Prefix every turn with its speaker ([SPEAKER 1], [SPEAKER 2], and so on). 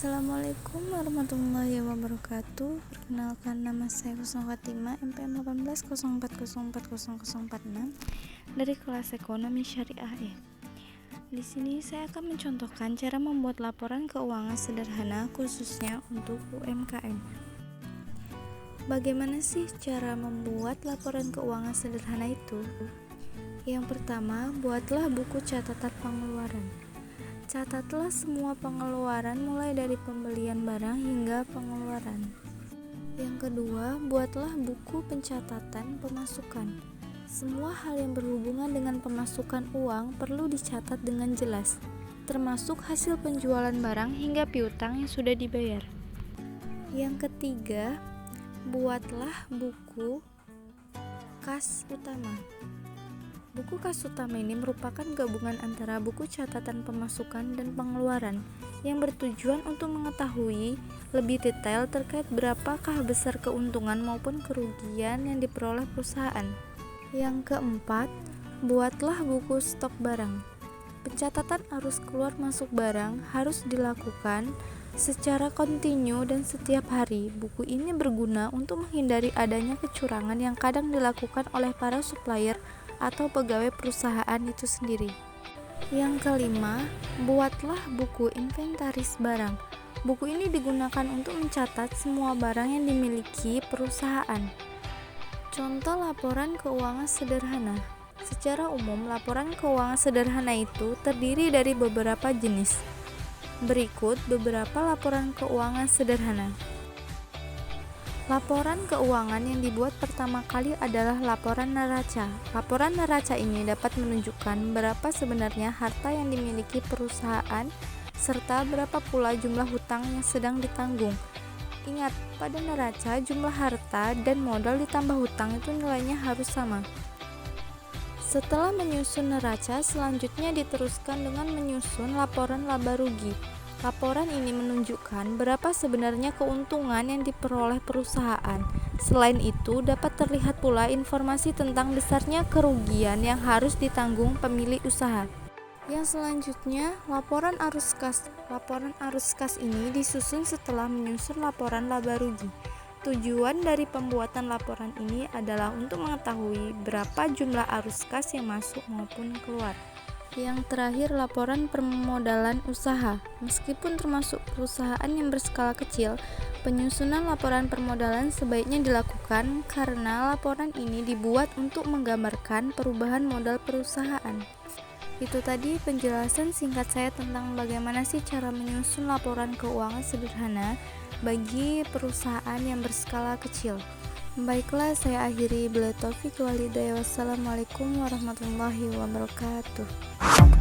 [SPEAKER 1] Assalamualaikum warahmatullahi wabarakatuh. Perkenalkan, nama saya Husna Fatimah, MPM 1804040046 dari kelas Ekonomi Syariah E. Di sini saya akan mencontohkan cara membuat laporan keuangan sederhana khususnya untuk UMKM. Bagaimana sih cara membuat laporan keuangan sederhana itu? Yang pertama, buatlah buku catatan pengeluaran. Catatlah semua pengeluaran mulai dari pembelian barang hingga pengeluaran. Yang kedua, buatlah buku pencatatan pemasukan. Semua hal yang berhubungan dengan pemasukan uang perlu dicatat dengan jelas, termasuk hasil penjualan barang hingga piutang yang sudah dibayar. Yang ketiga, buatlah buku kas utama. Buku kas utama ini merupakan gabungan antara buku catatan pemasukan dan pengeluaran yang bertujuan untuk mengetahui lebih detail terkait berapakah besar keuntungan maupun kerugian yang diperoleh perusahaan. Yang keempat, buatlah buku stok barang. Pencatatan arus keluar masuk barang harus dilakukan secara kontinu dan setiap hari. Buku ini berguna untuk menghindari adanya kecurangan yang kadang dilakukan oleh para supplier atau pegawai perusahaan itu sendiri. Yang kelima, buatlah buku inventaris barang. Buku ini digunakan untuk mencatat semua barang yang dimiliki perusahaan. Contoh laporan keuangan sederhana. Secara umum, laporan keuangan sederhana itu terdiri dari beberapa jenis. Berikut beberapa laporan keuangan sederhana. Laporan keuangan yang dibuat pertama kali adalah laporan neraca. Laporan neraca ini dapat menunjukkan berapa sebenarnya harta yang dimiliki perusahaan serta berapa pula jumlah hutang yang sedang ditanggung. Ingat, pada neraca jumlah harta dan modal ditambah hutang itu nilainya harus sama. Setelah menyusun neraca, selanjutnya diteruskan dengan menyusun laporan laba rugi. Laporan ini menunjukkan berapa sebenarnya keuntungan yang diperoleh perusahaan. Selain itu, dapat terlihat pula informasi tentang besarnya kerugian yang harus ditanggung pemilik usaha. Yang selanjutnya, laporan arus kas. Laporan arus kas ini disusun setelah menyusun laporan laba rugi. Tujuan dari pembuatan laporan ini adalah untuk mengetahui berapa jumlah arus kas yang masuk maupun keluar. Yang terakhir, laporan permodalan usaha. Meskipun termasuk perusahaan yang berskala kecil, penyusunan laporan permodalan sebaiknya dilakukan karena laporan ini dibuat untuk menggambarkan perubahan modal perusahaan. Itu tadi penjelasan singkat saya tentang bagaimana sih cara menyusun laporan keuangan sederhana bagi perusahaan yang berskala kecil. Baiklah, saya akhiri. Billahi taufiq wal hidayah. Wassalamualaikum warahmatullahi wabarakatuh.